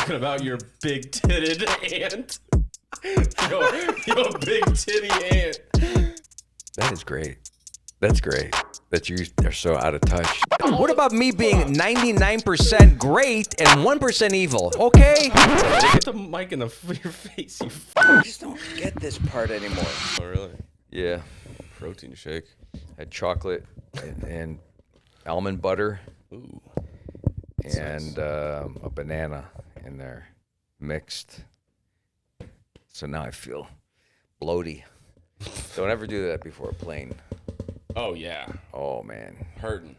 talking about your big-titted aunt. Your big-titty aunt. That is great. That's great that you are so out of touch. What about me being 99% great and 1% evil? Okay? Get the mic in your face, you I just don't get this part anymore. Oh, really? Yeah. Protein shake. Had chocolate and almond butter. Ooh. And a banana in there mixed. So now I feel bloaty. Don't ever do that before a plane. Oh, yeah. Oh, man. Hurting.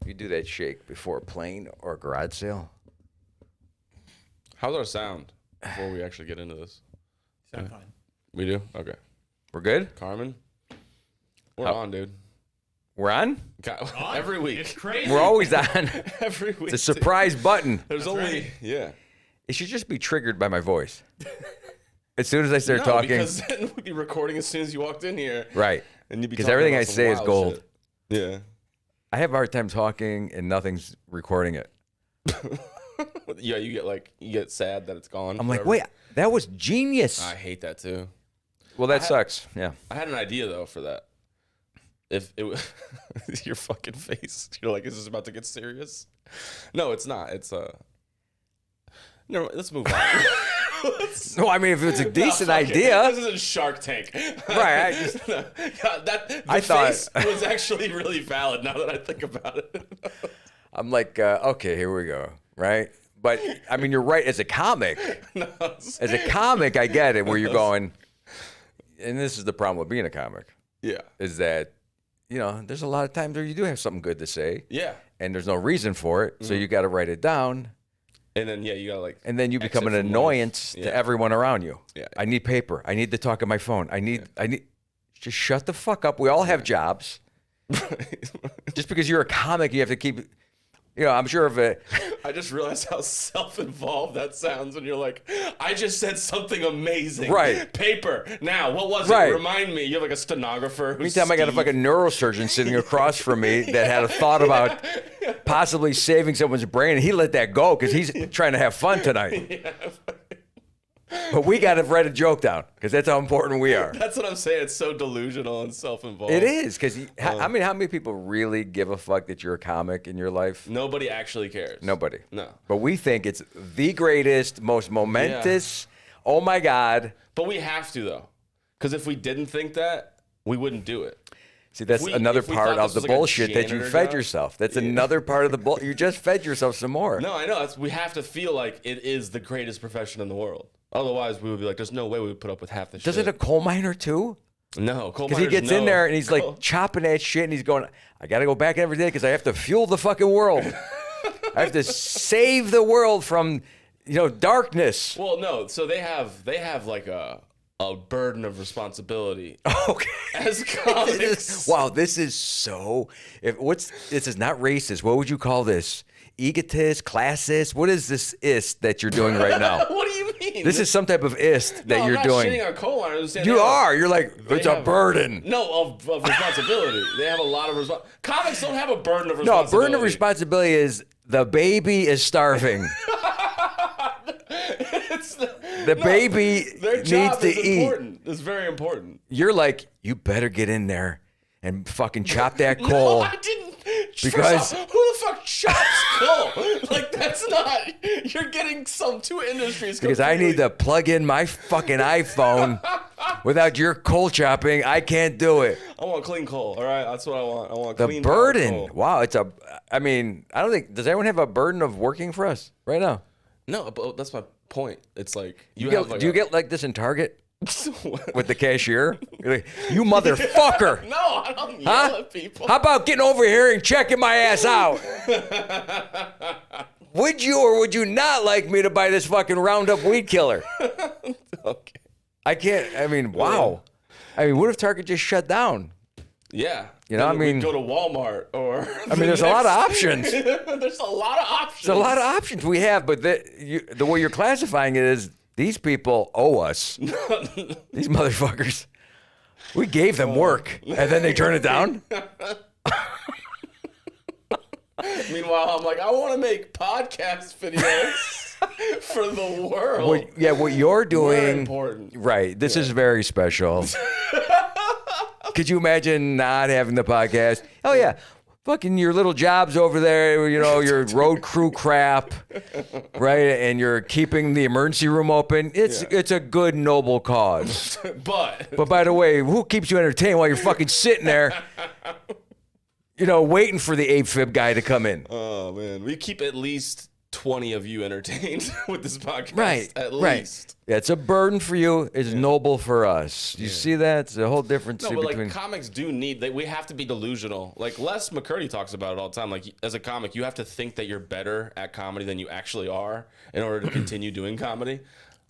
You do that shake before a plane or a garage sale? How's our sound before we actually get into this? Sound fine. We do? Okay. We're good? Carmen? We're on, dude. We're on? Every week. It's crazy. We're always on. Every week. It's a surprise button. There's only, yeah. It should just be triggered by my voice. As soon as I start talking. Because then we'd be recording as soon as you walked in here. Right. And you'd be because talking everything about I some say is wild gold. shit. Yeah. I have a hard time talking and nothing's recording it. Yeah, you get sad that it's gone. I'm like, forever. wait, that was genius. I hate that too. Well, that sucks. Yeah. I had an idea though for that. If it was your fucking face, you're like, is this about to get serious? No, it's not. It's no. Let's move on. No, I mean, if it's a decent fuck it. idea. This isn't Shark Tank. Right. I face was actually really valid now that I think about it. I'm like, okay, here we go. Right. But I mean, you're right. As a comic, I get it where you're going. And this is the problem with being a comic. Yeah. Is that, there's a lot of times where you do have something good to say. Yeah. And there's no reason for it. So you got to write it down. And then, you got to and then you become an annoyance to everyone around you. Yeah. I need paper. I need to talk on my phone. I need, just shut the fuck up. We all have jobs. Just because you're a comic, you have to keep, I'm sure of it. I just realized how self-involved that sounds when you're like, I just said something amazing. Right. Paper. Now, what was Right. it? Remind me. You have like a stenographer. Anytime I got a fucking neurosurgeon sitting across from me that had a thought about possibly saving someone's brain, and he let that go because he's trying to have fun tonight. Yeah. But we got to write a joke down because that's how important we are. That's what I'm saying. It's so delusional and self-involved. It is because, how many people really give a fuck that you're a comic in your life? Nobody actually cares. Nobody. No. But we think it's the greatest, most momentous. Yeah. Oh my God. But we have to though, because if we didn't think that, we wouldn't do it. See, that's another part of the bullshit that you fed yourself. That's another part of the bull. You just fed yourself some more. No, I know. We have to feel like it is the greatest profession in the world. Otherwise, we would be like, there's no way we would put up with half the shit. Doesn't a coal miner too? No, coal miners. Because he gets in there and he's like chopping that shit and he's going, I got to go back every day because I have to fuel the fucking world. I have to save the world from, darkness. Well, no. So they have like a burden of responsibility. Okay. As comics. Wow, this is so. This is not racist. What would you call this? Egotist, classist. What is this ist that you're doing right now? What do you mean? This is some type of ist that you're doing. I'm not shitting on coal miners. You are. You're like, it's a burden. No, of responsibility. They have a lot of responsibility. Comics don't have a burden of responsibility. No, a burden of responsibility is the baby is starving. The baby needs to eat. Important. It's very important. You're like, you better get in there and fucking chop that coal. No, I didn't. Because who the fuck chops coal? Like, that's not. You're getting some two industries. Because I need to plug in my fucking iPhone. Without your coal chopping, I can't do it. I want clean coal. All right, that's what I want. I want the clean burden. Coal. Wow, I mean, I don't think. Does anyone have a burden of working for us right now? No, but that's my point. It's like do you get like this in Target? With the cashier? You're like, you motherfucker. No, I don't yell at people. How about getting over here and checking my ass out? Would you or would you not like me to buy this fucking Roundup weed killer? Okay. I can't. I mean, wow. I mean, what if Target just shut down? Yeah. I mean, go to Walmart or. I mean, there's a lot of options. There's a lot of options. There's a lot of options we have, but the way you're classifying it is these people owe us. These motherfuckers. We gave them work, and then they turn it down. Meanwhile, I'm like, I want to make podcast videos. for the world. What you're doing. Very important. Right. This is very special. Could you imagine not having the podcast? Oh, yeah. Fucking your little jobs over there, your road crew crap, right? And you're keeping the emergency room open. It's a good, noble cause. But by the way, who keeps you entertained while you're fucking sitting there, waiting for the AFib guy to come in? Oh, man. We keep at least 20 of you entertained with this podcast. Right. At least. Yeah, it's a burden for you. It's noble for us. You see that? It's a whole difference between... comics do need... we have to be delusional. Like, Les McCurdy talks about it all the time. Like, as a comic, you have to think that you're better at comedy than you actually are in order to continue doing comedy.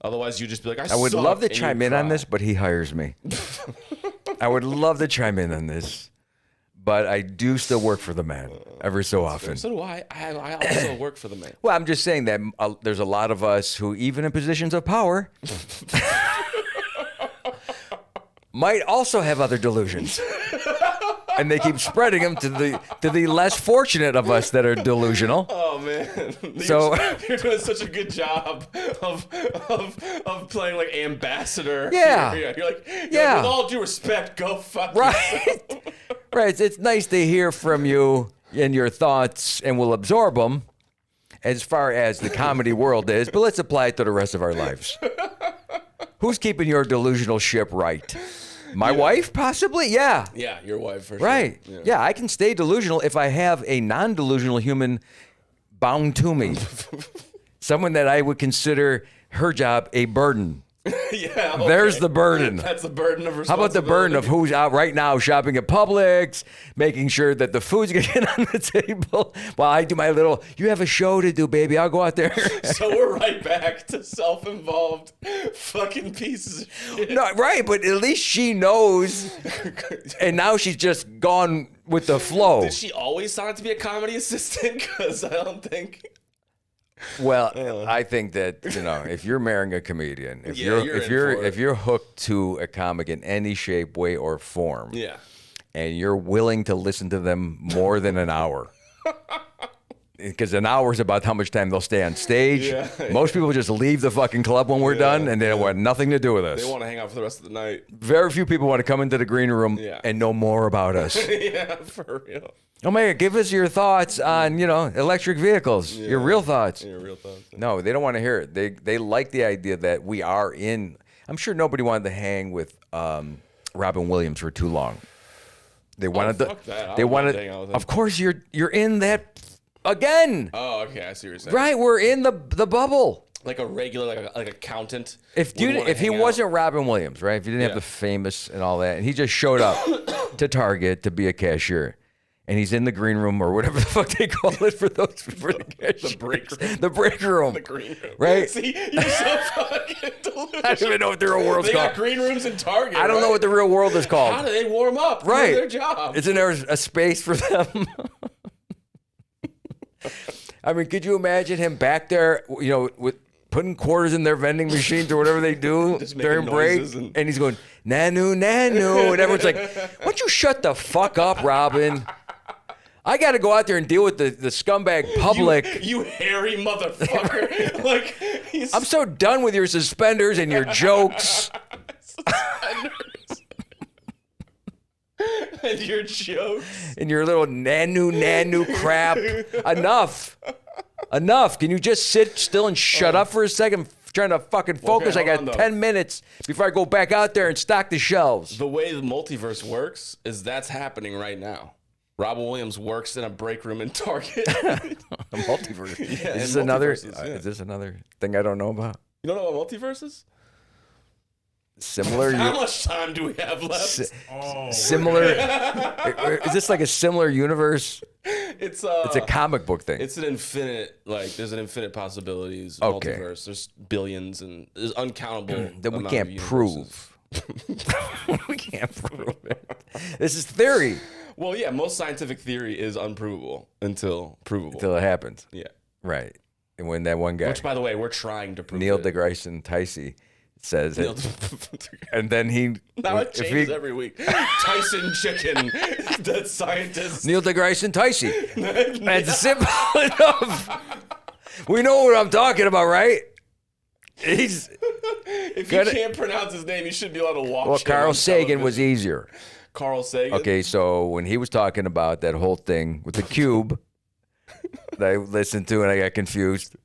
Otherwise, you just be like, I would suck, love to and chime you in on cry. this, but he hires me. I would love to chime in on this. But I do still work for the man every so often. So do I. I also work for the man. Well, I'm just saying that there's a lot of us who, even in positions of power, might also have other delusions. And they keep spreading them to the less fortunate of us that are delusional. Oh man! So you're doing such a good job of playing like ambassador. Yeah. You're like, Yeah. with all due respect, go fuck right, yourself. right. It's nice to hear from you and your thoughts, and we'll absorb them as far as the comedy world is. But let's apply it to the rest of our lives. Who's keeping your delusional ship right? My wife, possibly? Yeah. Yeah, your wife for Right. sure. Yeah, I can stay delusional if I have a non-delusional human bound to me. Someone that I would consider her job a burden. Yeah. Okay. There's the burden. That's the burden of How responsibility. about the burden of who's out right now shopping at Publix, making sure that the food's going to get on the table while I do my little, you have a show to do, baby. I'll go out there. So we're right back to self-involved fucking pieces of shit. No, right, but at least she knows, and now she's just gone with the flow. Did she always sign up to be a comedy assistant? Because I don't think... Well, I think that if you're marrying a comedian, if Yeah, you're in for it. if you're hooked to a comic in any shape, way, or form, Yeah. and you're willing to listen to them more than an hour, because an hour is about how much time they'll stay on stage. Yeah. Most people just leave the fucking club when we're done, and they want nothing to do with us. They want to hang out for the rest of the night. Very few people want to come into the green room and know more about us. Yeah, for real. Oh, Mayor, give us your thoughts on, electric vehicles. Your real thoughts. Your real thoughts. No, they don't want to hear it. They like the idea that we are in. I'm sure nobody wanted to hang with Robin Williams for too long. They wanted to. Fuck that. I They would love wanted. to hang out with him. Of course, you're in that again. Oh, okay. I see what you're saying. Right, we're in the bubble. Like a regular, like accountant. If would wanna he hang out. wasn't Robin Williams, right? If he didn't have Yeah. the famous and all that, and he just showed up to Target to be a cashier. And he's in the green room or whatever the fuck they call it for the cashiers. The break room. The break room. The green room. Right? See, you're so fucking delusional. I don't even know what the real world's They called. got green rooms in Target. I don't know right? what the real world is called. How do they warm up? Right. For their job. Isn't there a space for them? I mean, could you imagine him back there, with putting quarters in their vending machines or whatever they do Just making during break? noises and- And he's going, nanu, nanu. And everyone's like, why don't you shut the fuck up, Robin? I got to go out there and deal with the scumbag public. You hairy motherfucker. Like, he's I'm so done with your suspenders and your jokes. and your jokes. And your little nanu crap. Enough. Can you just sit still and shut up for a second? I'm trying to fucking focus. Okay, I hold got on, though. 10 minutes before I go back out there and stock the shelves. The way the multiverse works is that's happening right now. Robin Williams works in a break room in Target. The multiverse. Yeah, Is and this another thing I don't know about? You don't know what multiverses? Similar. How much time do we have left? Similar. Is this like a similar universe? It's It's a comic book thing. It's an infinite, there's an infinite possibilities Okay. multiverse. There's billions and there's uncountable. that we amount can't of universes. prove. We can't prove it. This is theory Well, yeah, most scientific theory is unprovable until provable. until it happens. Yeah. Right. And when that one guy, Which, by the way, we're trying to prove Neil it. deGrasse Tyson, says Neil it, and then he, Now it if changes he- every week. Tyson chicken. That scientist. Neil deGrasse Tyson. That's simple enough. We know what I'm talking about, right? He's If you can't pronounce his name, you should be able to watch. Well, him Carl on Sagan television. was easier. Carl Sagan. Okay, so when he was talking about that whole thing with the cube that I listened to and I got confused.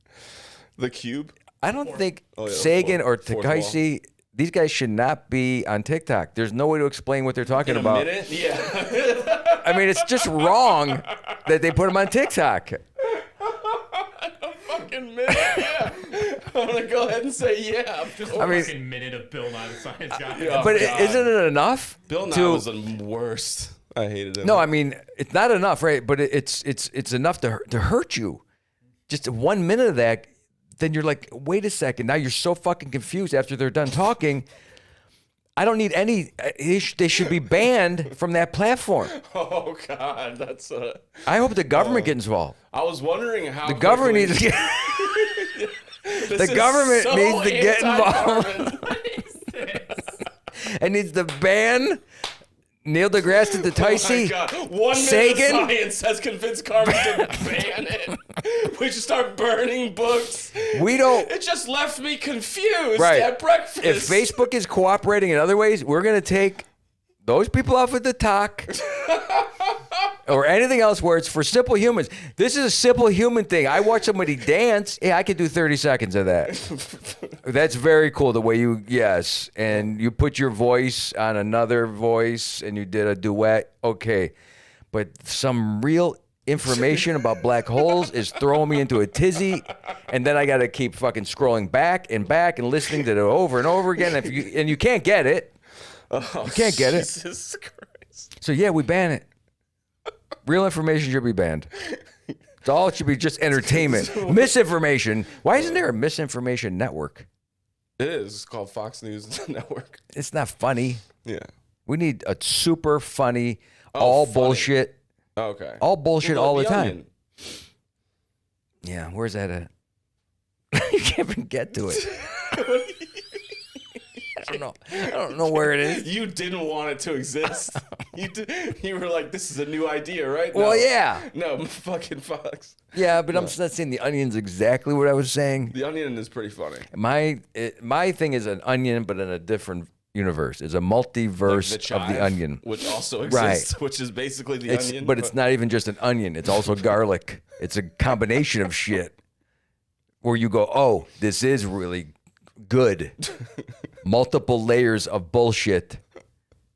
The cube? I don't think Sagan or Takashi, these guys should not be on TikTok. There's no way to explain what they're talking In a about. minute? Yeah. I mean, it's just wrong that they put them on TikTok. A fucking minute, yeah. I'm going to go ahead and say yeah. Just a fucking minute of Bill Nye the Science Guy. Yeah. But God. isn't it enough? Bill Nye was the worst. I hated him. No, I mean, it's not enough, right? But it's enough to hurt you. Just 1 minute of that, then you're like, wait a second. Now you're so fucking confused after they're done talking. I don't need any. They should be banned from that platform. Oh, God. That's I hope the government gets involved. I was wondering how The government needs to get. The government needs to get involved. What is this? And needs to ban Neil deGrasse Tyson. Oh my God. 1 minute Sagan? of science has convinced Carmen to ban it. We should start burning books. We don't. It just left me confused Right. at breakfast. If Facebook is cooperating in other ways, we're going to take those people off of the talk or anything else where it's for simple humans. This is a simple human thing. I watch somebody dance. Yeah, I could do 30 seconds of that. That's very cool. The way yes. And you put your voice on another voice and you did a duet. Okay. But some real information about black holes is throwing me into a tizzy, and then I got to keep fucking scrolling back and listening to it over and over again. And you can't get it. You can't get it. Jesus Christ. So yeah, we ban it. Real information should be banned. It's all, it should be just entertainment. Misinformation. Why isn't there a misinformation network? It is. It's called Fox News Network. It's not funny. Yeah. We need a super funny, all funny. bullshit. Okay. All bullshit Well, all the time. Onion. Yeah, where's that at? You can't even get to it. I don't know where it is. You didn't want it to exist. You were like, this is a new idea, right? Well, No. yeah. No, fucking Fox. Yeah, but I'm not saying the onion's exactly what I was saying. The Onion is pretty funny. My thing is an onion, but in a different universe. It's a multiverse Like of the onion. Which also exists, which is basically the onion. But it's not even just an onion. It's also garlic. It's a combination of shit where you go, oh, this is really good. Multiple layers of bullshit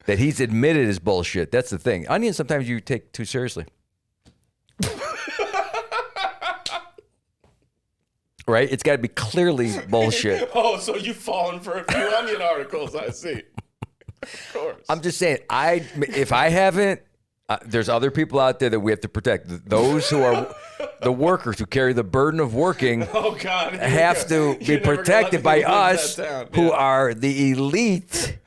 that he's admitted is bullshit. That's the thing. Onion sometimes you take too seriously. Right? It's got to be clearly bullshit. Oh, so you've fallen for a few Onion articles, I see. Of course. I'm just saying, if I haven't, there's other people out there that we have to protect. Those who are the workers who carry the burden of working Oh God! have to be protected by us who are the elite,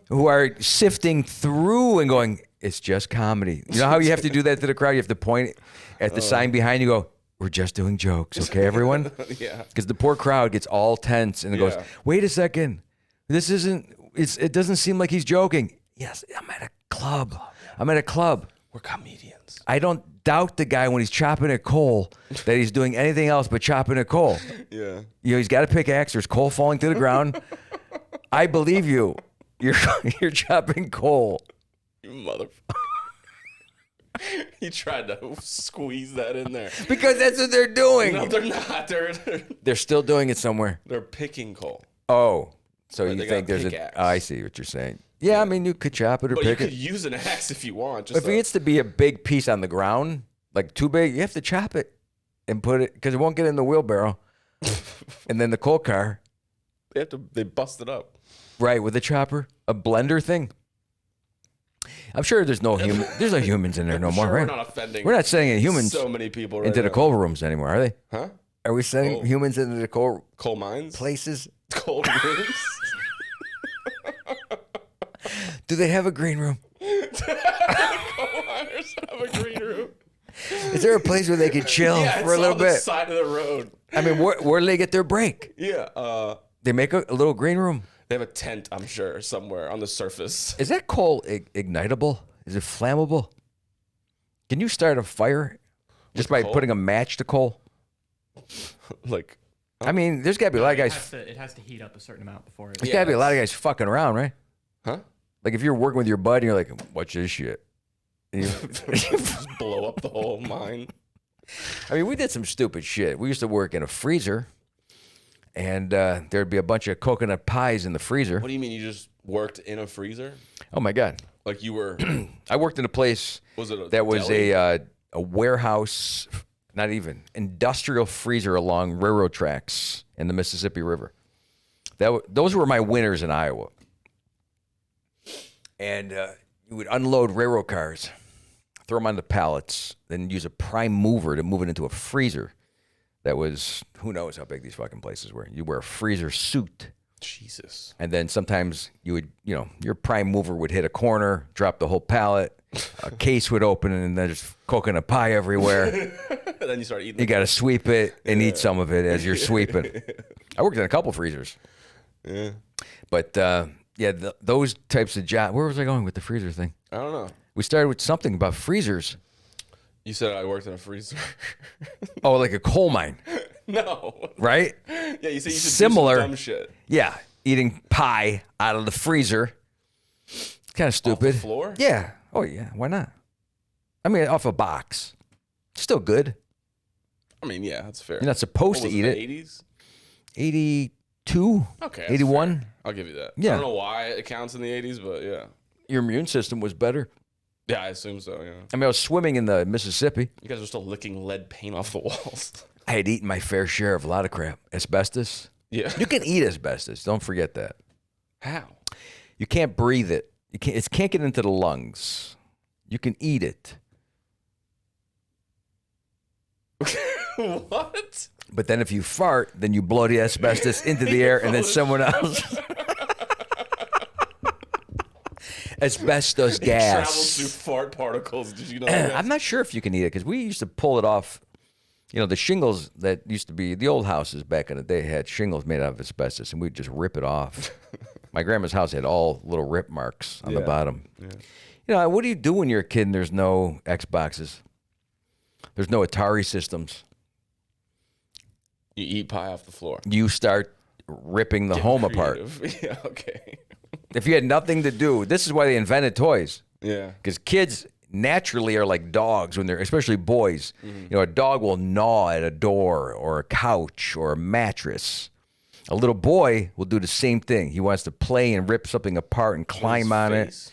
who are sifting through and going, it's just comedy. You know how you have to do that to the crowd? You have to point at the sign behind you, go, we're just doing jokes, okay, everyone? Yeah. Because the poor crowd gets all tense and it goes, wait a second, this isn't, it doesn't seem like he's joking. Yes, I'm at a club. I'm at a club. We're comedians. I don't doubt the guy when he's chopping a coal that he's doing anything else but chopping a coal. Yeah. You know, he's got a pickaxe. There's coal falling to the ground. I believe you. You're chopping coal. You motherfucker. He tried to squeeze that in there. Because that's what they're doing. No, they're not. They're still doing it somewhere. They're picking coal. Oh, so But you they think got there's pickaxe. I see what you're saying. Yeah, I mean, you could chop it or But you pick could it. use an axe if you want. Just If it gets to be a big piece on the ground, like too big, you have to chop it and put it, because it won't get in the wheelbarrow. And then the coal car. they bust it up. Right, with a chopper, a blender thing. I'm sure there's no humans in there no more, Sure, right? we're not offending. We're not sending humans so many people right into the now. coal rooms anymore, are they? Huh? Are we sending humans into the coal mines? places? Coal rooms? Do they have a green room? Coal miners have a green room. Is there a place where they can chill Yeah, for a it's little on the bit? side of the road. I mean, where do they get their break? Yeah. They make a little green room. They have a tent, I'm sure, somewhere on the surface. Is that coal ignitable? Is it flammable? Can you start a fire just by coal? putting a match to coal? Like, I mean, there's got to be a lot of It guys. has to, it has to heat up a certain amount before it. There's got to be a lot of guys fucking around, right? huh? Like if you're working with your bud and you're like, watch this shit. And you- Just blow up the whole mine. I mean, we did some stupid shit. We used to work in a freezer, and there'd be a bunch of coconut pies in the freezer. What do you mean? You just worked in a freezer? Oh my God. Like you were? I worked in a place Was it that was deli? a warehouse, not even, industrial freezer along railroad tracks in the Mississippi River. Those were my winters in Iowa. And you would unload railroad cars, throw them on the pallets, then use a prime mover to move it into a freezer. That was, who knows how big these fucking places were. You wear a freezer suit. Jesus. And then sometimes you would, your prime mover would hit a corner, drop the whole pallet, a case would open, and then there's coconut pie everywhere. Then you start eating. You got to sweep it and eat some of it as you're sweeping. I worked in a couple freezers. Yeah. But, those types of jobs. Where was I going with the freezer thing? I don't know. We started with something about freezers. You said I worked in a freezer. Oh, like a coal mine, No. right? Yeah, you said you should Similar. do some dumb shit. Yeah, eating pie out of the freezer. Kind of stupid. floor? Yeah. Oh, yeah. Why not? I mean, off a box. Still good. I mean, yeah, that's fair. You're not supposed What to was eat it. it. The 80s? 82? Okay. that's 81? fair. I'll give you that. Yeah. I don't know why it counts in the 80s, but yeah. Your immune system was better. Yeah, I assume so, yeah. I mean, I was swimming in the Mississippi. You guys are still licking lead paint off the walls. I had eaten my fair share of a lot of crap. Asbestos. Yeah. You can eat asbestos. Don't forget that. How? You can't breathe it. It can't get into the lungs. You can eat it. What? But then if you fart, then you blow the asbestos into the air, and then someone else. Asbestos It travels gas. through fart particles. Did you know that? I'm not sure if you can eat it because we used to pull it off. The shingles that used to be the old houses back in the day had shingles made out of asbestos, and we'd just rip it off. My grandma's house had all little rip marks on the Yeah. bottom. Yeah. What do you do when you're a kid and there's no Xboxes? There's no Atari systems. You eat pie off the floor. You start ripping the home apart. Creative. Yeah, okay. If you had nothing to do, this is why they invented toys. Yeah. Because kids naturally are like dogs when they're, especially boys. A dog will gnaw at a door or a couch or a mattress. A little boy will do the same thing. He wants to play and rip something apart and climb on it.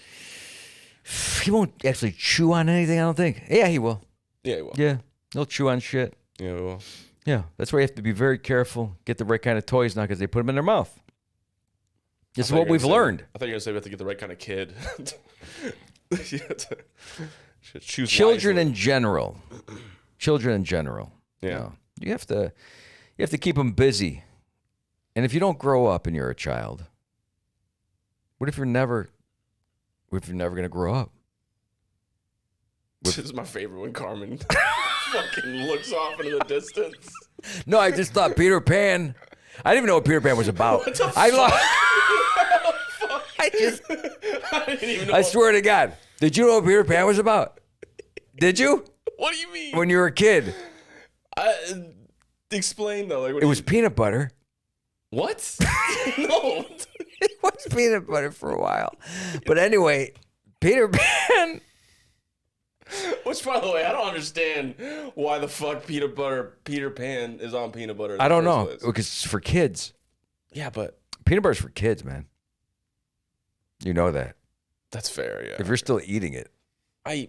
He won't actually chew on anything, I don't think. Yeah, he will. Yeah, well. Yeah, he'll chew on shit. Yeah, well. Yeah, that's why you have to be very careful. Get the right kind of toys now because they put them in their mouth. This is what we've learned. I thought you were going to say we have to get the right kind of kid. You have to choose Children wisely. in general. Children in general. Yeah. You have to keep them busy. And if you don't grow up and you're a child, what if you're never going to grow up? This is my favorite when Carmen fucking looks off into the distance. No, I just thought Peter Pan. I didn't even know what Peter Pan was about. What the I fuck? I didn't even know. I swear to God. Did you know what Peter Pan was about? Did you? What do you mean? When you were a kid. Explain though. Like, what It was peanut butter. what? No. It was peanut butter for a while. But anyway, Peter Pan. Which, by the way, I don't understand why the fuck Peter Pan is on peanut butter. In I the don't first know. place. Because it's for kids. Yeah, but Peanut butter's for kids, man. You know that. that's fair. Yeah. If you're still eating it. I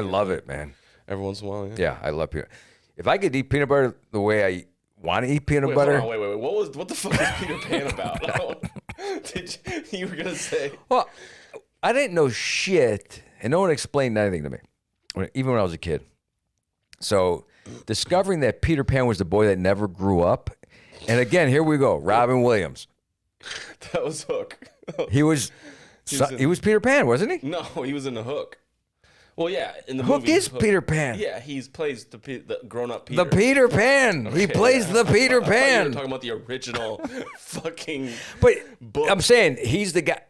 love it, man. every once in a while. Yeah. Yeah, I love peanut. If I could eat peanut butter the way I want to eat peanut Wait, butter. hold on, wait. What the fuck is Peter Pan about? You were gonna say? Well, I didn't know shit, and no one explained anything to me, even when I was a kid. So, discovering that Peter Pan was the boy that never grew up, and again, here we go, Robin Williams. That was Hook. He was Peter Pan, wasn't he? No, he was in the Hook. Well, yeah, in the Hook movie. is Peter Pan. Yeah, he plays the grown-up Peter. The Peter Pan. He plays the Peter I thought you were Pan. talking about the original fucking. But book. I'm saying he's the guy.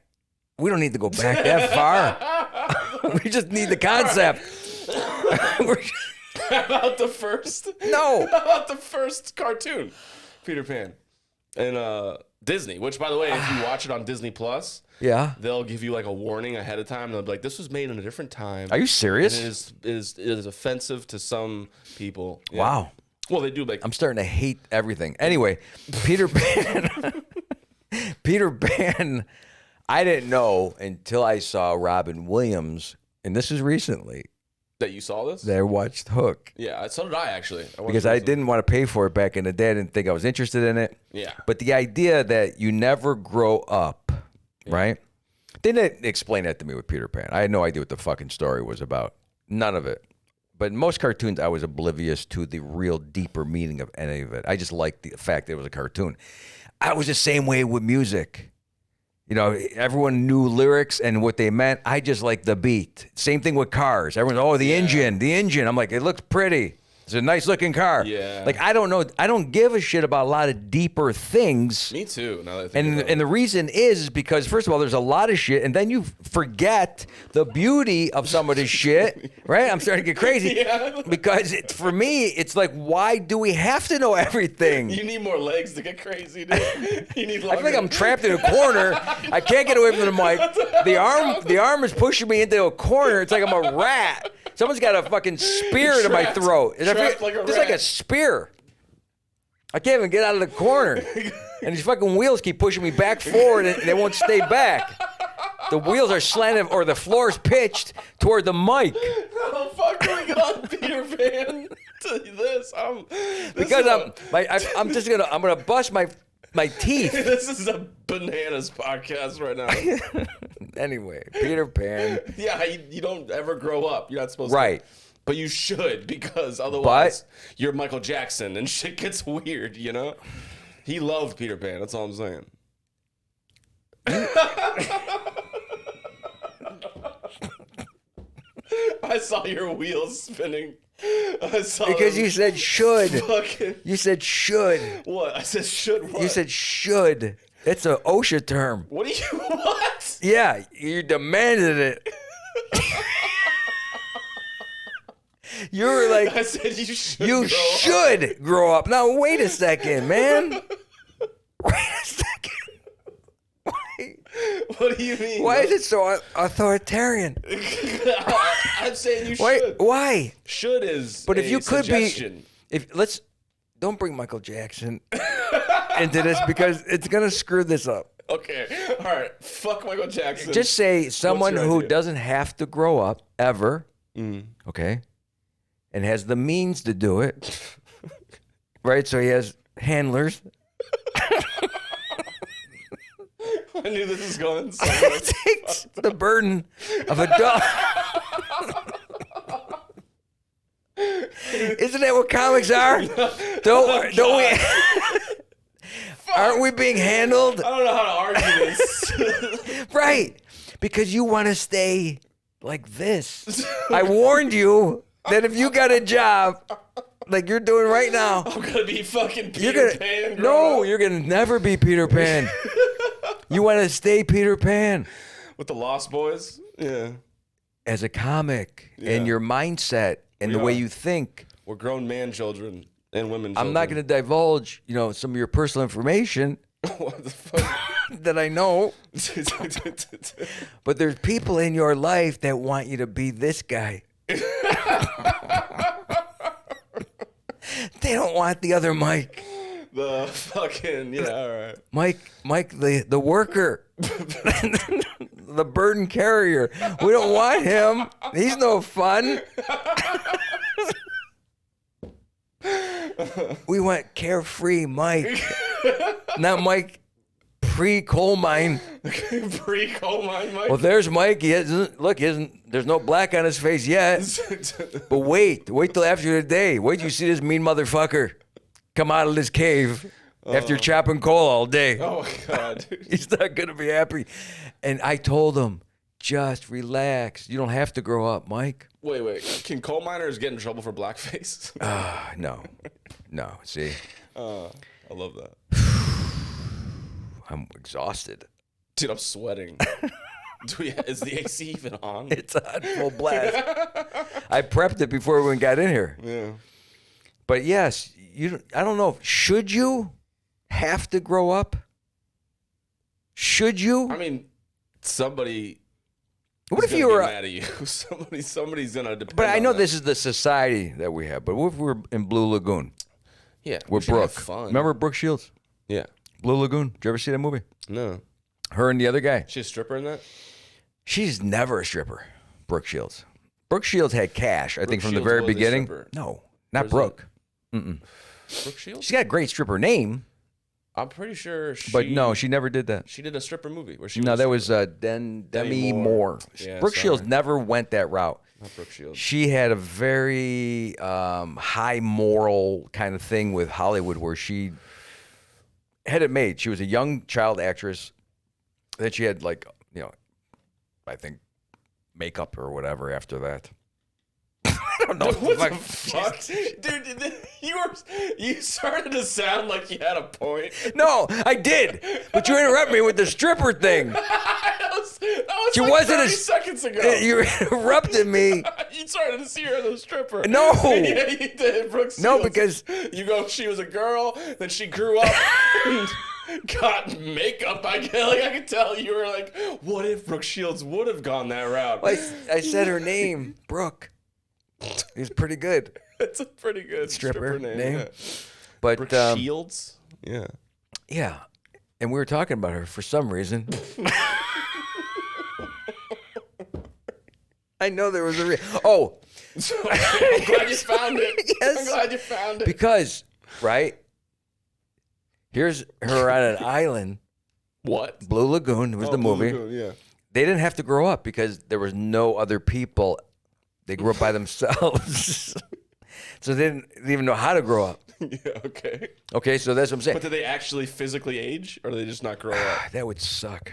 We don't need to go back that far. We just need the concept. about the first? No. How about the first cartoon, Peter Pan, and Disney? Which, by the way, if you watch it on Disney Plus, Yeah. they'll give you like a warning ahead of time. They'll be like, "This was made in a different time." Are you And serious? it is offensive to some people. Yeah. Wow. Well, they do like. I'm starting to hate everything. Anyway, Peter Pan. Peter Pan. I didn't know until I saw Robin Williams, and this is recently, That you saw this? that I watched Hook. Yeah, so did I actually. Because I didn't want to pay for it back in the day. I didn't think I was interested in it. Yeah. But the idea that you never grow up, right? They didn't explain that to me with Peter Pan. I had no idea what the fucking story was about. None of it. But in most cartoons, I was oblivious to the real deeper meaning of any of it. I just liked the fact that it was a cartoon. I was the same way with music. You know, everyone knew lyrics and what they meant. I just like the beat. Same thing with cars. Everyone's, the engine, the engine. I'm like, it looks pretty. It's a nice looking car. Yeah. Like, I don't know. I don't give a shit about a lot of deeper things. Me too. Now that I think And about it. the reason is because, first of all, there's a lot of shit, and then you forget the beauty of some of this shit, right? I'm starting to get crazy. Yeah. Because for me, it's like, why do we have to know everything? You need more legs to get crazy, dude. You need I longer. feel like I'm trapped in a corner. I can't get away from the mic. The arm is pushing me into a corner. It's like I'm a rat. Someone's got a fucking spear to my Trapped. throat. And I Trapped feel- like a it's like a rat. spear. I can't even get out of the corner. And these fucking wheels keep pushing me back forward and they won't stay back. The wheels are slanted or the floor's pitched toward the mic. How the fuck do we get on Peter Pan to this? Because I'm gonna bust my teeth. This is a bananas podcast right now. Anyway, Peter Pan. Yeah, you don't ever grow up. You're not supposed to. Right. But you should, because otherwise you're Michael Jackson and shit gets weird, you know? He loved Peter Pan. That's all I'm saying. I saw your wheels spinning. I saw Because them you said should. fucking. You said should. What? I said should what? You said should. It's an OSHA term. What do you what? Yeah, you demanded it. You were like, I said you should. you grow up. should grow up. Now, wait a second, man. Wait a second. What do you mean? Why is it so authoritarian? I'm saying you Why? should. Why? Should is. But if a you could suggestion. don't bring Michael Jackson into this because it's gonna screw this up. Okay. All right. Fuck Michael Jackson. Just say someone your who idea? doesn't have to grow up ever, okay, and has the means to do it, right? So he has handlers. I knew this was going somewhere. Takes the burden of a dog. Isn't that what comics are? Don't we? Aren't we being handled? I don't know how to argue this. Right. Because you want to stay like this. I warned you that if you got a job like you're doing right now, I'm gonna be fucking you're Peter gonna Pan. no, you're gonna never be Peter Pan. You want to stay Peter Pan With the Lost Boys. Yeah. as a comic Yeah. and your mindset and We the way are. you think. We're grown man children and women. I'm not going to divulge, some of your personal information to. What the fuck? that I know, but there's people in your life that want you to be this guy. They don't want the other Mike. The fucking all right. Mike, the worker, the burden carrier. We don't want him. He's no fun. We want carefree Mike, not Mike pre-coal mine. Pre-coal mine, Mike. Well, there's Mike. There's no black on his face yet. But wait till after the day. Wait till you see this mean motherfucker come out of this cave after chopping coal all day. Oh my god, dude. He's not gonna be happy. And I told him, just relax. You don't have to grow up, Mike. Wait. Can coal miners get in trouble for blackface? No. See, I love that. I'm exhausted. Dude, I'm sweating. Is the AC even on? It's on full blast. I prepped it before we got in here. Yeah. But yes, I don't know. Should you have to grow up? Should you? I mean, somebody. What if gonna you get were? mad at you? Somebody's gonna depend. But I know on this is the society that we have. But what if we're in Blue Lagoon? Yeah, With we should have Brooke. Fun. Remember Brooke Shields? Yeah. Blue Lagoon. Did you ever see that movie? No. Her and the other guy. She's a stripper in that. She's never a stripper. Brooke Shields. Brooke Shields had cash. I think from the Shields very was a beginning. stripper. No, not Or is Brooke. Brooke Shields. She's got a great stripper name, I'm pretty sure. but no, she never did that. She did a stripper movie where she. No, was that a was stripper. Demi Moore. Yeah, Brooke Shields sorry. never went that route. Not Brooke Shields. She had a very high moral kind of thing with Hollywood where she had it made. She was a young child actress. Then she had I think makeup or whatever after that. I don't know. What the fuck, dude? You started to sound like you had a point. No, I did. But you interrupt me with the stripper thing. that was She like wasn't 30 a- seconds ago. You interrupted me. You started to see her as a stripper. No. Yeah, you did, Brooke No, Shields. because you go, she was a girl, then she grew up and got makeup. I could tell you were like, what if Brooke Shields would have gone that route? I said her name, Brooke. It's pretty good. It's a pretty good stripper name. Yeah. But Brooke Shields? Yeah. yeah, and we were talking about her for some reason. I know there was a So, I'm glad you found it. Yes. I'm glad you found it. because right here's her on an island, What? Blue Lagoon was the Blue movie. Lagoon, yeah. They didn't have to grow up because there was no other people. They grew up by themselves, so they didn't even know how to grow up. Yeah, okay. Okay, so that's what I'm saying. But did they actually physically age, or did they just not grow up? That would suck.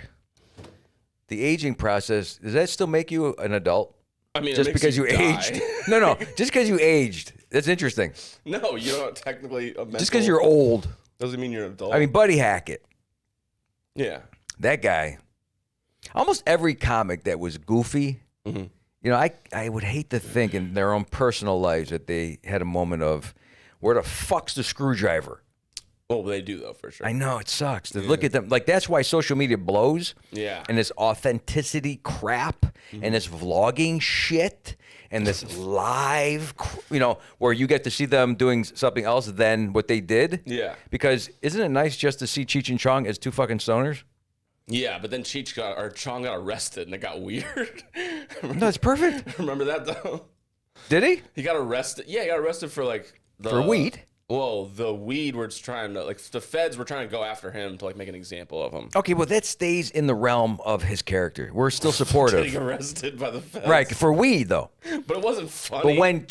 The aging process, does that still make you an adult? I mean, Just it makes because you die. aged? No, just because you aged. That's interesting. No, you're not technically a mental. Just because you're old. doesn't mean you're an adult. I mean, Buddy Hackett, yeah. that guy, almost every comic that was goofy, Mm-hmm. I would hate to think in their own personal lives that they had a moment of, where the fuck's the screwdriver? Oh, they do though, for sure. I know, it sucks to look at them. Like, that's why social media blows. Yeah. And this authenticity crap and this vlogging shit and this live, where you get to see them doing something else than what they did. Yeah. Because isn't it nice just to see Cheech and Chong as two fucking stoners? Yeah, but then Chong got arrested, and it got weird. No, it's perfect. Remember that though? Did he? He got arrested. Yeah, he got arrested for For weed? Well, the weed was trying to the feds were trying to go after him to make an example of him. Okay, well, that stays in the realm of his character. We're still supportive. Getting arrested by the feds. Right, for weed, though. But it wasn't funny. But when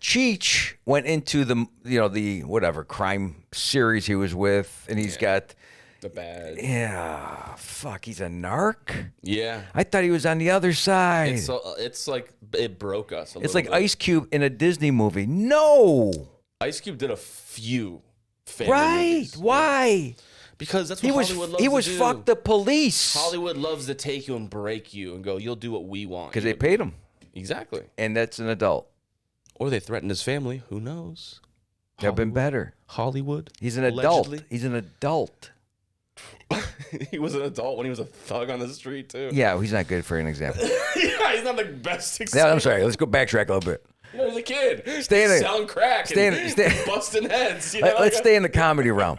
Cheech went into the whatever crime series he was with, and he's got the bad. Yeah, fuck, he's a narc? Yeah. I thought he was on the other side. It's like it broke us a It's little like bit. Ice Cube in a Disney movie. No! Ice Cube did a few family Right, movies. why? Because that's what Hollywood loves He was to do. fuck the police. Hollywood loves to take you and break you and go, you'll do what we want. Because they paid him, Exactly. and that's an adult. Or they threatened his family. Who knows? They've been better. Hollywood. He's an adult. Allegedly. He's an adult. He was an adult when he was a thug on the street, too. Yeah, well, he's not good for an example. Yeah, he's not the best Yeah, example. I'm sorry. Let's go backtrack a little bit. He was a kid. Stay in it. Selling crack Stay in and it. Stay- busting heads. Let's stay in the comedy realm.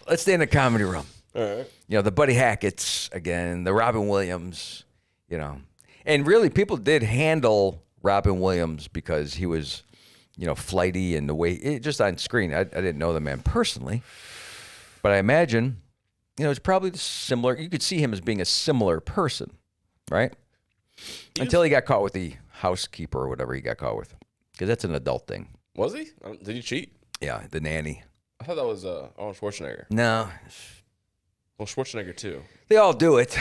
Let's stay in the comedy realm. All right. The Buddy Hackett's again, the Robin Williams, and really people did handle Robin Williams because he was, flighty and the way just on screen. I didn't know the man personally, but I imagine, it's probably similar. You could see him as being a similar person, right? Until he got caught with the housekeeper or whatever he got caught with, because that's an adult thing. Was he? Did he cheat? Yeah, the nanny. I thought that was Arnold Schwarzenegger. No, Well, Schwarzenegger, too. they all do it.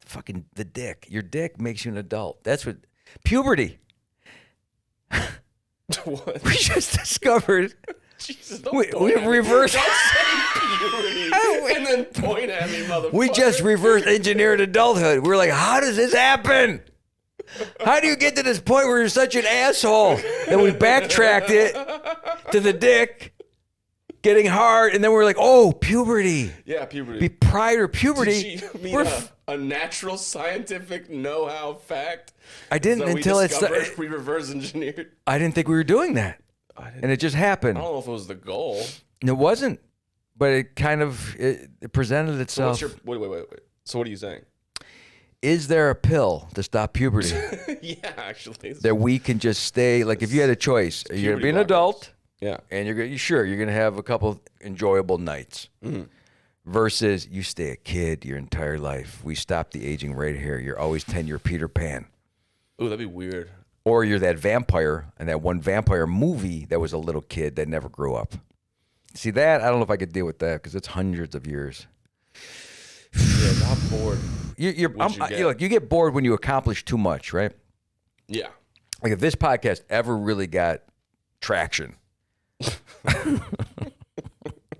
Fucking the dick. Your dick makes you an adult. That's what puberty. What? We just discovered Jesus, don't We point at me. reversed. Don't say puberty and then point at me, motherfucker. We just reverse engineered adulthood. We were like, how does this happen? How do you get to this point where you're such an asshole? Then we backtracked it to the dick getting hard, and then we're like, oh, puberty. Yeah, puberty. Prior to puberty, Did she mean we're a natural scientific know-how fact? I didn't that until we reverse engineered. I didn't think we were doing that, and it just happened. I don't know if it was the goal. It wasn't, but it kind of it presented itself. So wait. So what are you saying? Is there a pill to stop puberty Yeah, actually. that we can just stay? Like, if you had a choice, you're gonna be an adult, Yeah. and you're gonna have a couple enjoyable nights, versus you stay a kid your entire life. We stop the aging right here. You're always 10-year Peter Pan. Ooh, that'd be weird. Or you're that vampire in that one vampire movie that was a little kid that never grew up. See that? I don't know if I could deal with that because it's hundreds of years. Yeah, not bored. You get bored when you accomplish too much, right? Yeah. Like if this podcast ever really got traction,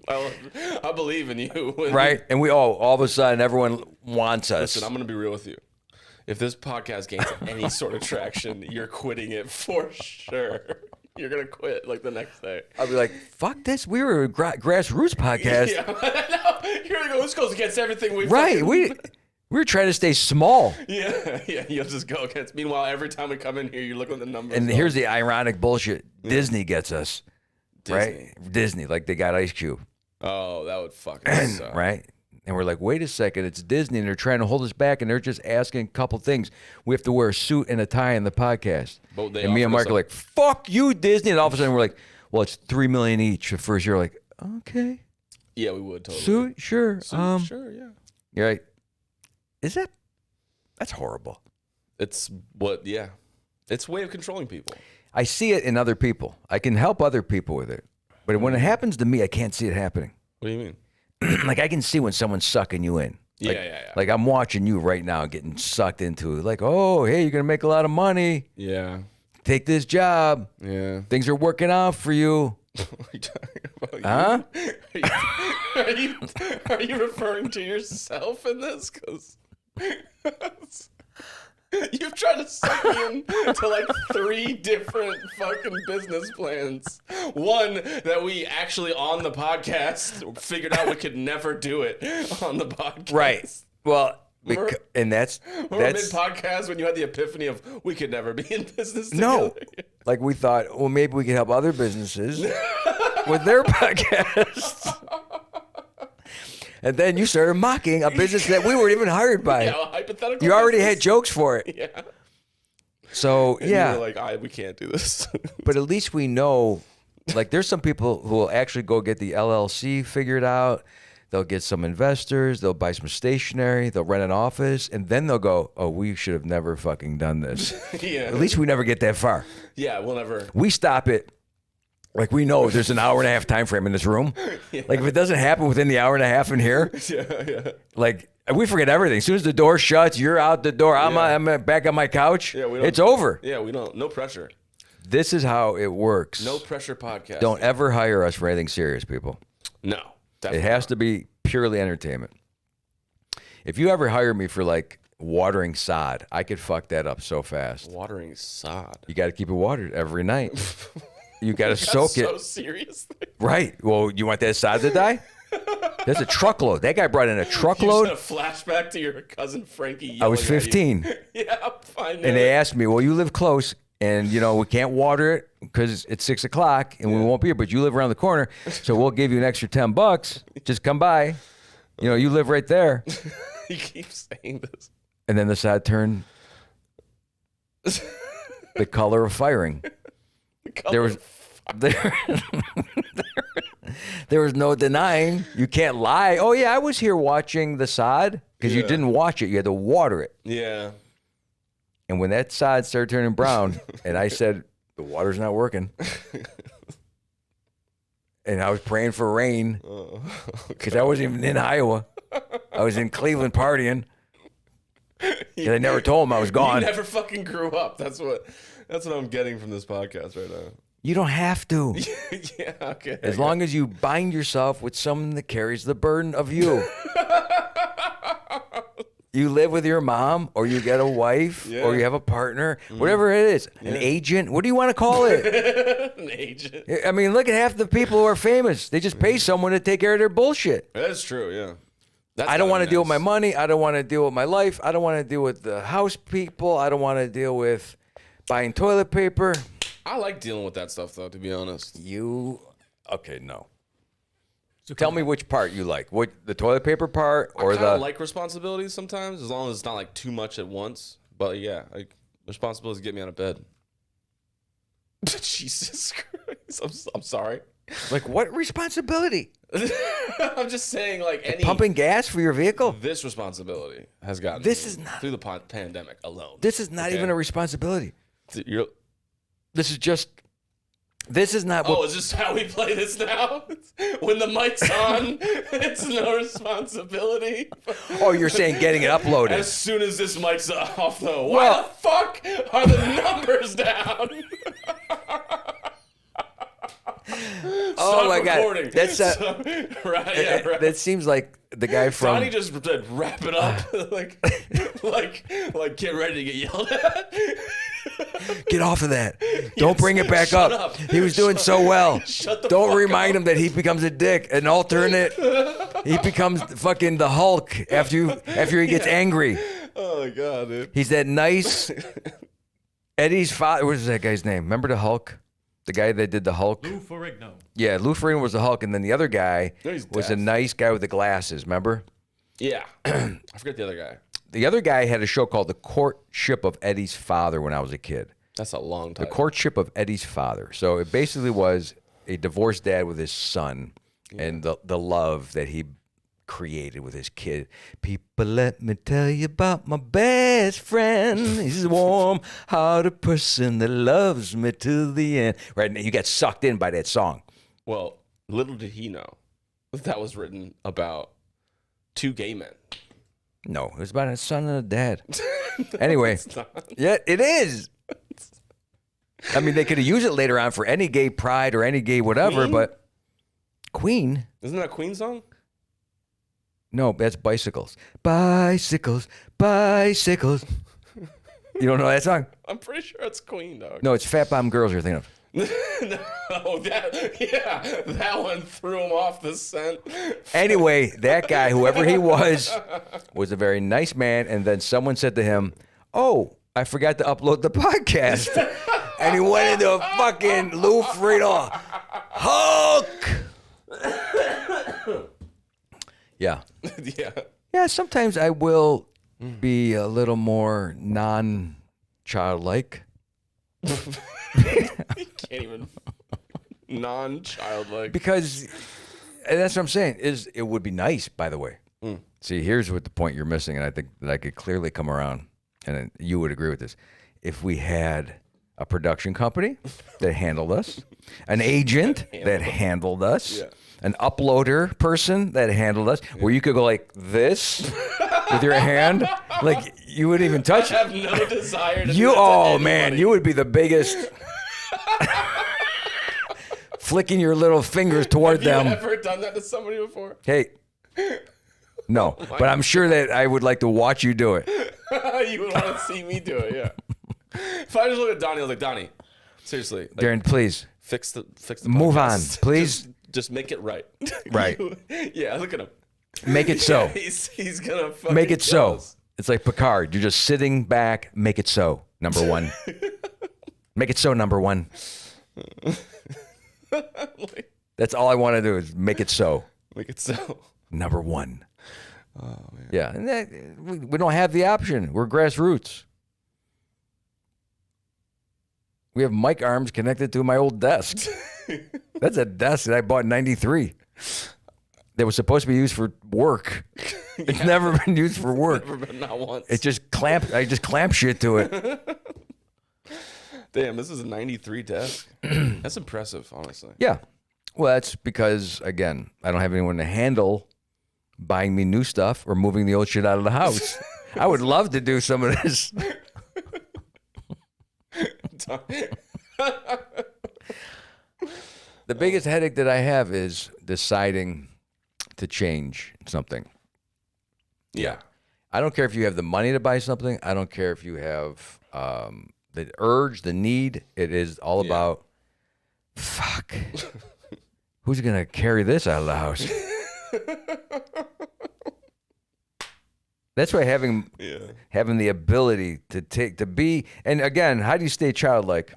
I believe in you. right? And we all of a sudden everyone wants us. Listen, I'm going to be real with you. If this podcast gains any sort of traction, you're quitting it for sure. You're going to quit like the next day. I'll be like, fuck this. We were a grassroots podcast. Yeah. No, you're going to go, this goes against everything we've Right. fucking- We were trying to stay small. Yeah, you'll just go against. Meanwhile, every time we come in here, you look at the numbers. And here's the ironic bullshit. Disney gets us. Disney. Right? Disney, like they got Ice Cube. Oh, that would fucking suck. Right? And we're like, wait a second, it's Disney, and they're trying to hold us back, and they're just asking a couple things. We have to wear a suit and a tie in the podcast. And me and Mark are like, fuck you, Disney. And all of a sudden, we're like, well, it's $3 million each the first year. Like, okay. Yeah, we would totally. Suit, sure. Sure, yeah. You're right. That's horrible. It's It's a way of controlling people. I see it in other people. I can help other people with it. But when it happens to me, I can't see it happening. What do you mean? Like I can see when someone's sucking you in. Like, Yeah. Like I'm watching you right now getting sucked into it. Like, oh, hey, you're going to make a lot of money. Yeah. Take this job. Yeah. Things are working out for you. What are you talking about? Huh? Are you referring to yourself in this? Because you've tried to suck me into like 3 different fucking business plans. One that we actually on the podcast figured out we could never do it on the podcast. Right. Well, Remember that's mid-podcast when you had the epiphany of we could never be in business together. no. Like we thought, well, maybe we could help other businesses with their podcasts. And then you started mocking a business that we weren't even hired by. Yeah, hypothetical. You already business. had jokes for it. Yeah. So, And yeah. you were like, we can't do this. But at least we know, like there's some people who will actually go get the LLC figured out. They'll get some investors. They'll buy some stationery. They'll rent an office. And then they'll go, oh, we should have never fucking done this. Yeah. At least we never get that far. Yeah, we'll never. We stop it. Like we know there's an hour and a half time frame in this room. Yeah. Like if it doesn't happen within the hour and a half in here, Yeah. like we forget everything. As soon as the door shuts, you're out the door. Yeah. I'm back on my couch. Yeah, we don't- it's over. Yeah, we don't. No pressure. This is how it works. No pressure podcast. Don't ever hire us for anything serious, people. No. It Definitely has to be purely entertainment. If you ever hire me for like watering sod, I could fuck that up so fast. watering sod. You got to keep it watered every night. You got to soak So it. seriously. Right. Well, you want that sod to die? That's a truckload. That guy brought in a You just truckload. had a flashback to your cousin Frankie. I was yelling at you. 15. Yeah, fine. And they asked me, well, you live close and, we can't water it because it's 6 o'clock and we won't be here, but you live around the corner. So we'll give you an extra $10. Just come by. You live right there. You keep saying this. And then the sod turned the color of firing. There was no denying. You can't lie. Oh, yeah, I was here watching the sod because you Yeah. didn't watch it. You had to water it. Yeah. And when that sod started turning brown, and I said, the water's not working. And I was praying for rain because I wasn't even in Iowa. I was in Cleveland partying. 'Cause I never told him I was gone. You never fucking grew up. That's what I'm getting from this podcast right now. You don't have to. Yeah, okay. As long as you bind yourself with someone that carries the burden of you. You live with your mom, or you get a wife, or you have a partner, whatever it is. An agent. What do you want to call it? An agent. I mean, look at half the people who are famous. They just pay someone to take care of their bullshit. That's true, yeah. I don't want to deal with my money. I don't want to deal with my life. I don't want to deal with the house people. I don't want to deal with buying toilet paper. I like dealing with that stuff, though, to be honest. Okay, no. So tell me which part you like. What, the toilet paper part or I kind of like responsibilities sometimes, as long as it's not like too much at once. But yeah, like responsibilities get me out of bed. Jesus Christ. I'm sorry. Like what responsibility? I'm just saying, like any pumping gas for your vehicle? This responsibility has gotten This me is not through the pandemic alone. This is not even a responsibility. You're, This is not what, oh, is this how we play this now? When the mic's on, it's no responsibility. oh, you're saying getting it uploaded. As soon as this mic's off, though, why the fuck are the numbers down? Oh my God, recording. that's right. Yeah, right. That seems like the guy from. Donnie just said, "Wrap it up," like get ready to get yelled at. Get off of that! Don't bring it back shut up. up. He was doing so well. Shut the Don't fuck remind up. him that he becomes a dick, an alternate. He becomes fucking the Hulk after he gets angry. Oh my God, dude. He's that nice. Eddie's father. What was that guy's name? Remember the Hulk? The guy that did the Hulk? Lou Ferrigno. Yeah, Lou Ferrigno was the Hulk, and then the other guy No, he's was deaf. a nice guy with the glasses, remember? Yeah, I forget the other guy. The other guy had a show called The Courtship of Eddie's Father when I was a kid. That's a long time. The Courtship of Eddie's Father. So it basically was a divorced dad with his son and the love that he created with his kid. People, let me tell you about my best friend. He's a warm-hearted person that loves me to the end. Right now, you got sucked in by that song. Well, little did he know that was written about two gay men. No, it was about a son and a dad. Anyway, yeah, it is. I mean, they could have used it later on for any gay pride or any gay whatever, Queen? but Queen? Isn't that a Queen song? No, that's bicycles. Bicycles, bicycles. You don't know that song? I'm pretty sure it's Queen, dog. No, it's Fat Bomb Girls you're thinking of. No, that one threw him off the scent. Anyway, that guy, whoever he was a very nice man. And then someone said to him, "Oh, I forgot to upload the podcast." And he went into a fucking Lou Ferrigno Hulk. Yeah. Yeah. Yeah, sometimes I will be a little more non-childlike. You can't even non-childlike. Because, and that's what I'm saying, is it would be nice, by the way. See, here's what the point you're missing, and I think that I could clearly come around, and you would agree with this. If we had a production company that handled us, an agent that handled us, an uploader person that handled us, where you could go like this with your hand, like you wouldn't even touch I have no desire to do you. that to Oh anybody. man, you would be the biggest. Flicking your little fingers toward Have them. you ever done that to somebody before? Hey, no, but I'm sure that I would like to watch you do it. You would want to see me do it, yeah. If I just look at Donnie, I was like, Donnie, seriously, like, Darren, please fix the move podcast. on, please. Just make it right. Right. Yeah, look at him. Make it so. He's gonna fucking Make it kill so. us. It's like Picard. You're just sitting back. Make it so. Number one. Make it so. Number one. That's all I want to do is make it so. Make it so. Number one. Oh man. Yeah, and that, we don't have the option. We're grassroots. We have mic arms connected to my old desk. That's a desk that I bought in '93. That was supposed to be used for work. It's never been used for work. Never been, not once. It just I just clamp shit to it. Damn, this is a 93 desk. That's impressive, honestly. Yeah. Well, that's because, again, I don't have anyone to handle buying me new stuff or moving the old shit out of the house. I would love to do some of this. The biggest headache that I have is deciding to change something. Yeah. I don't care if you have the money to buy something. I don't care if you have the urge, the need. It is all about, fuck, who's going to carry this out of the house? That's why having the ability to be, and again, how do you stay childlike?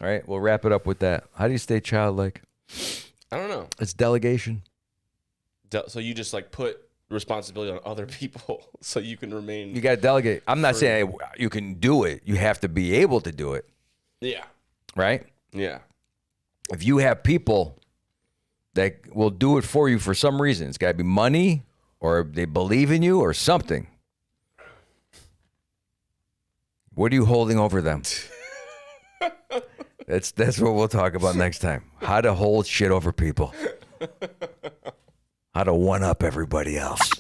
All right, we'll wrap it up with that. How do you stay childlike? I don't know. It's delegation. So you just like put responsibility on other people so you can remain. You got to delegate. I'm not saying you can do it. You have to be able to do it. Yeah. Right? Yeah. If you have people that will do it for you for some reason, it's got to be money or they believe in you or something. What are you holding over them? That's what we'll talk about next time. How to hold shit over people. How to one up everybody else.